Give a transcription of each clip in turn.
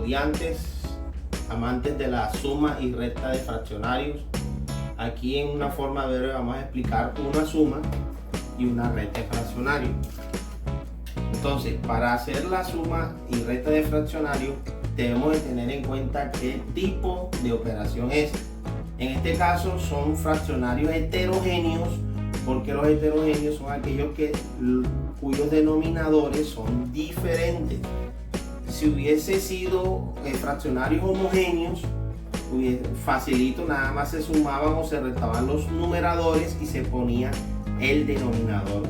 estudiantes, amantes de la suma y resta de fraccionarios. Aquí en una forma breve vamos a explicar una suma y una resta de fraccionarios. Entonces, para hacer la suma y resta de fraccionarios debemos de tener en cuenta qué tipo de operación es. En este caso son fraccionarios heterogéneos, porque los heterogéneos son aquellos cuyos denominadores son diferentes. Si hubiese sido fraccionarios homogéneos, facilito, nada más se sumaban o se restaban los numeradores y se ponía el denominador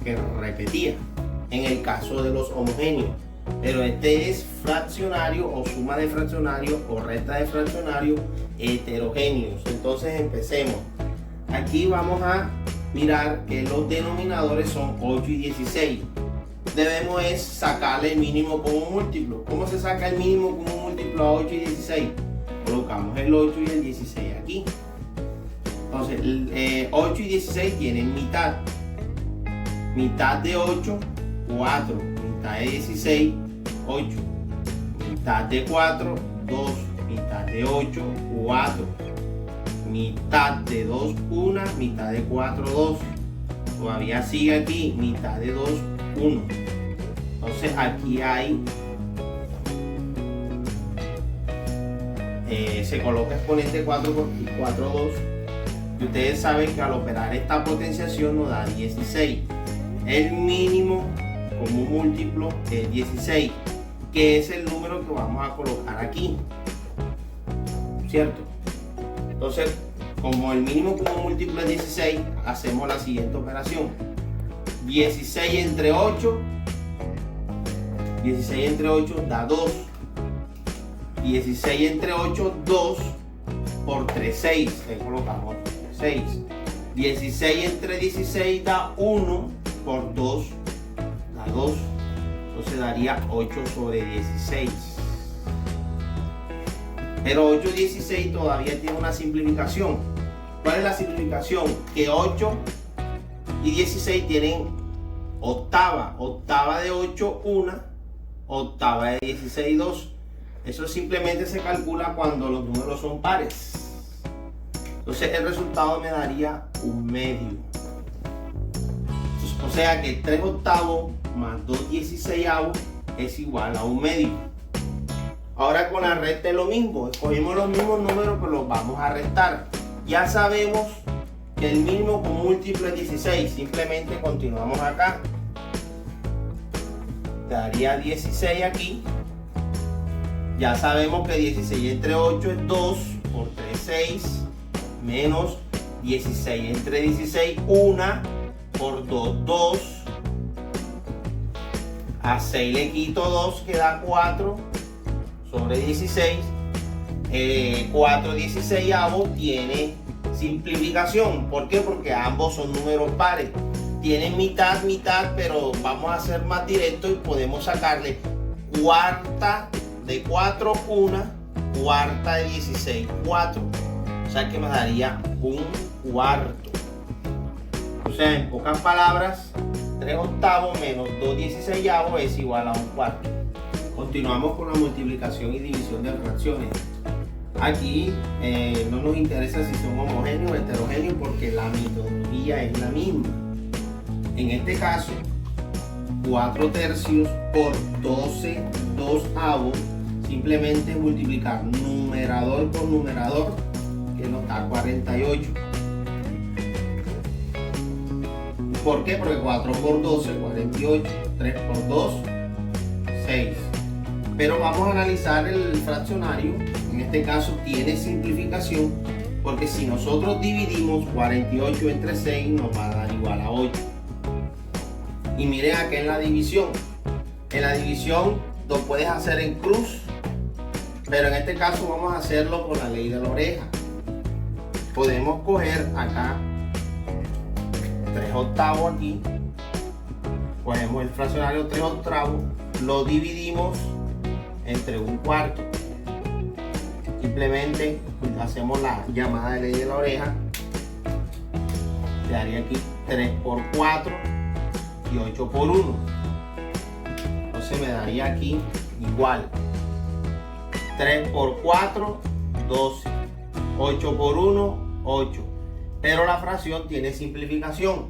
que repetía en el caso de los homogéneos. Pero este es fraccionario o suma de fraccionarios o resta de fraccionarios heterogéneos. Entonces empecemos. Aquí vamos a mirar que los denominadores son 8 y 16. Debemos es sacarle el mínimo como múltiplo. ¿Cómo se saca el mínimo como múltiplo a 8 y 16? Colocamos el 8 y el 16 aquí. Entonces 8 y 16 tienen mitad. Mitad de 8, 4. Mitad de 16, 8. Mitad de 4, 2. Mitad de 8, 4. Mitad de 2, 1. Mitad de 4, 2. Todavía sigue aquí. Mitad de 2, 1. Entonces aquí hay se coloca exponente 4 por 4, 2. Y ustedes saben que al operar esta potenciación nos da 16. El mínimo como múltiplo es 16, que es el número que vamos a colocar aquí, ¿cierto? Entonces, como el mínimo como múltiplo es 16, hacemos la siguiente operación. 16 entre 8 da 2. 16 entre 8, 2 por 3, 6. Le colocamos 6. 16 entre 16 da 1 por 2, da 2. Entonces daría 8 sobre 16. Pero 8 y 16 todavía tiene una simplificación. ¿Cuál es la simplificación? Que 8 y 16 tienen octava. Octava de 8, 1. Octava de 16, 2. Eso simplemente se calcula cuando los números son pares. Entonces el resultado me daría un medio. Entonces, o sea que 3 octavos más 2 16avos es igual a un medio. Ahora con la resta es lo mismo. Escogimos los mismos números pero los vamos a restar. Ya sabemos que el mínimo con múltiplo es 16. Simplemente continuamos acá. Daría 16 aquí. Ya sabemos que 16 entre 8 es 2 por 3, 6, menos 16 entre 16, 1 por 2, 2. A 6 le quito 2, queda 4 sobre 16. 4 16avos tiene simplificación. ¿Por qué? Porque ambos son números pares. Tienen mitad, mitad, pero vamos a ser más directos y podemos sacarle cuarta de 4, 1, cuarta de 16, 4. O sea que me daría un cuarto. O sea, en pocas palabras, 3 octavos menos 2 16avos es igual a un cuarto. Continuamos con la multiplicación y división de fracciones. Aquí no nos interesa si son homogéneos o heterogéneos porque la metodología es la misma. En este caso, 4 tercios por 12 2avos. Simplemente multiplicar numerador por numerador, que nos da 48. ¿Por qué? Porque 4 por 12, 48. 3 por 2, 6. Pero vamos a analizar el fraccionario. En este caso tiene simplificación, porque si nosotros dividimos 48 entre 6 nos va a dar igual a 8. Y miren acá en la división. En la división lo puedes hacer en cruz, pero en este caso vamos a hacerlo con la ley de la oreja. Podemos coger acá 3 octavos aquí, cogemos el fraccionario 3 octavos, lo dividimos entre un cuarto. Simplemente hacemos la llamada de ley de la oreja. Quedaría aquí 3 por 4 y 8 por 1. Entonces me daría aquí igual. 3 por 4, 12. 8 por 1, 8. Pero la fracción tiene simplificación.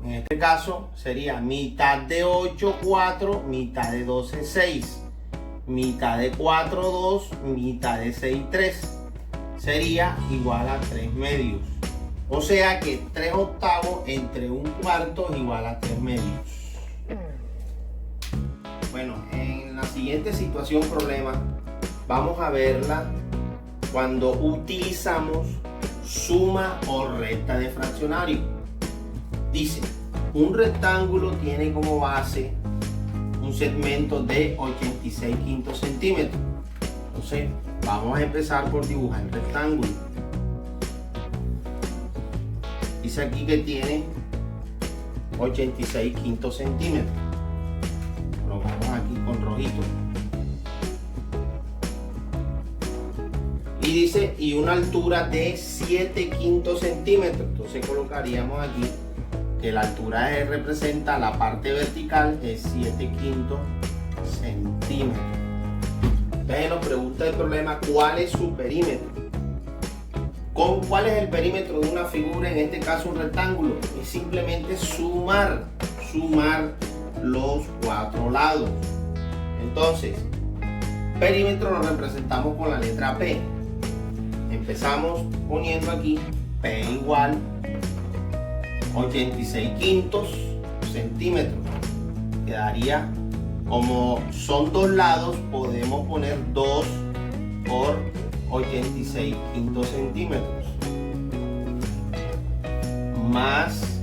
En este caso sería mitad de 8, 4, mitad de 12, 6. Mitad de 4, 2, mitad de 6, 3. Sería igual a 3 medios. O sea que 3 octavos entre 1/4 es igual a 3 medios. Bueno, en la siguiente situación problema vamos a verla cuando utilizamos suma o resta de fraccionario. Dice, un rectángulo tiene como base un segmento de 86/5 centímetros. Entonces, vamos a empezar por dibujar el rectángulo. Dice aquí que tiene 86/5 centímetros. Lo vamos aquí con rojito. Y dice, y una altura de 7/5 centímetros. Entonces colocaríamos aquí que la altura representa la parte vertical es 7/5 centímetros. Entonces nos pregunta el problema cuál es su perímetro. ¿Cuál es el perímetro de una figura? En este caso un rectángulo. Es simplemente sumar los 4 lados. Entonces, perímetro lo representamos con la letra P. Empezamos poniendo aquí P igual 86/5 centímetros. Quedaría, como son 2 lados, podemos poner 2 por 86/5 centímetros. Más,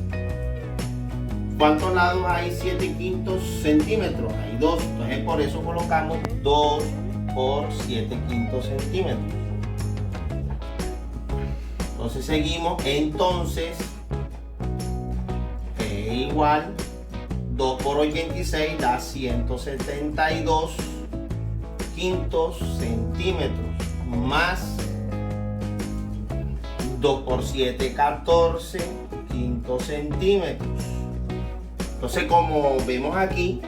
¿cuántos lados hay 7/5 centímetros? Hay 2. Entonces por eso colocamos 2 por 7/5 centímetros. Entonces seguimos. Entonces igual 2 por 86 da 172/5 centímetros, más 2 por 7, 14/5 centímetros. Entonces, como vemos aquí,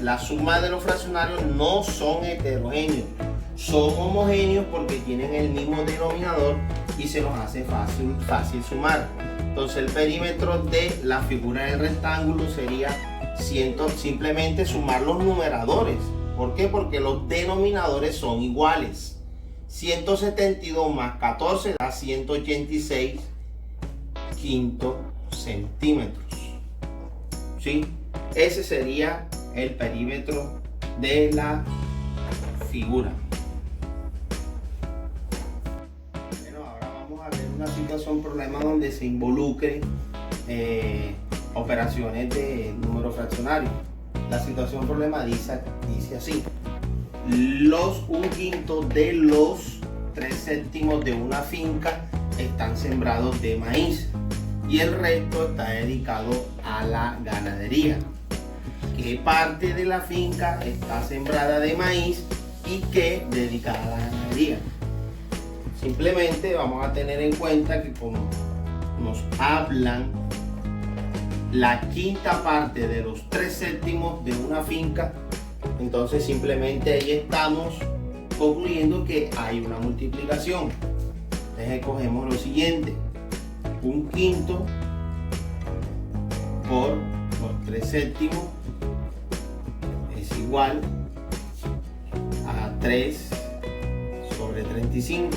la suma de los fraccionarios no son heterogéneos, son homogéneos porque tienen el mismo denominador y se nos hace fácil sumar. Entonces el perímetro de la figura del rectángulo sería simplemente sumar los numeradores. ¿Por qué? Porque los denominadores son iguales. 172 más 14 da 186/5 centímetros. ¿Sí? Ese sería el perímetro de la figura. Una situación problema donde se involucre operaciones de número fraccionario. La situación problema dice así: los 1/5 de los 3/7 de una finca están sembrados de maíz y el resto está dedicado a la ganadería. ¿Qué parte de la finca está sembrada de maíz y qué dedicada a la ganadería? Simplemente vamos a tener en cuenta que como nos hablan la quinta parte de los 3/7 de una finca, entonces simplemente ahí estamos concluyendo que hay una multiplicación. Entonces cogemos lo siguiente: 1/5 por los 3/7 es igual a 3 sobre 35.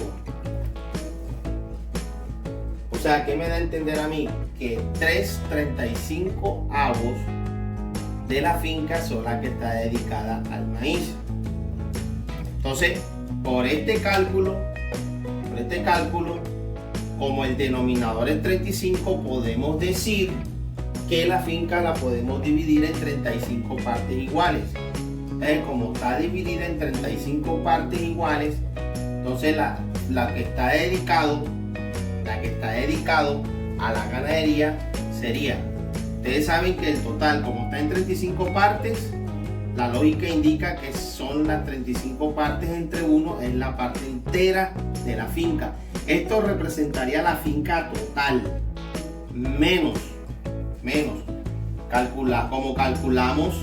O sea, ¿qué me da a entender a mí? Que 3/35 de la finca son las que está dedicada al maíz. Entonces, por este cálculo, como el denominador es 35, podemos decir que la finca la podemos dividir en 35 partes iguales. Entonces, como está dividida en 35 partes iguales, entonces la que está dedicado a la ganadería sería, ustedes saben que el total, como está en 35 partes, la lógica indica que son las 35 partes entre 1, es la parte entera de la finca. Esto representaría la finca total, menos, como calculamos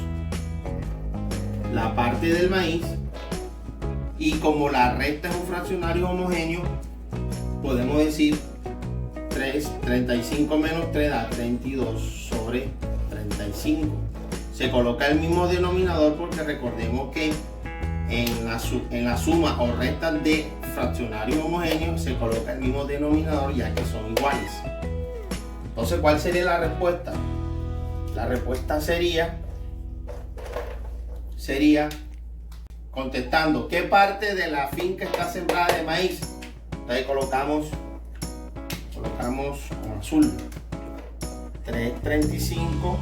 la parte del maíz, Y como la recta es un fraccionario homogéneo, podemos decir 35 menos 3 da 32 sobre 35. Se coloca el mismo denominador porque recordemos que en la suma o resta de fraccionarios homogéneos se coloca el mismo denominador ya que son iguales. Entonces, ¿cuál sería la respuesta? La respuesta sería contestando ¿qué parte de la finca está sembrada de maíz? Entonces colocamos con azul 335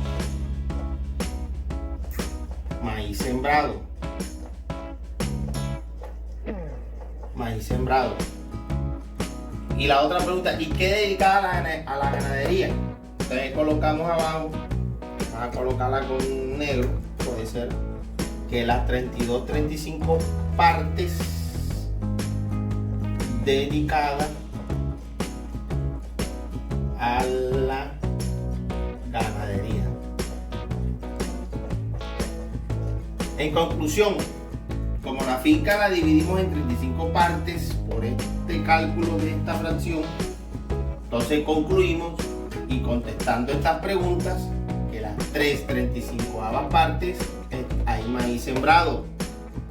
maíz sembrado. Y la otra pregunta, ¿y qué dedicada a la ganadería? Entonces colocamos abajo, vamos a colocarla con negro, puede ser que las 35 partes dedicadas a la ganadería. En conclusión, como la finca la dividimos en 35 partes por este cálculo de esta fracción, entonces concluimos y contestando estas preguntas que las 3/35 partes hay maíz sembrado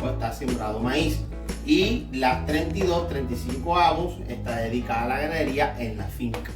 o está sembrado maíz y las 32/35 está dedicada a la ganadería en la finca.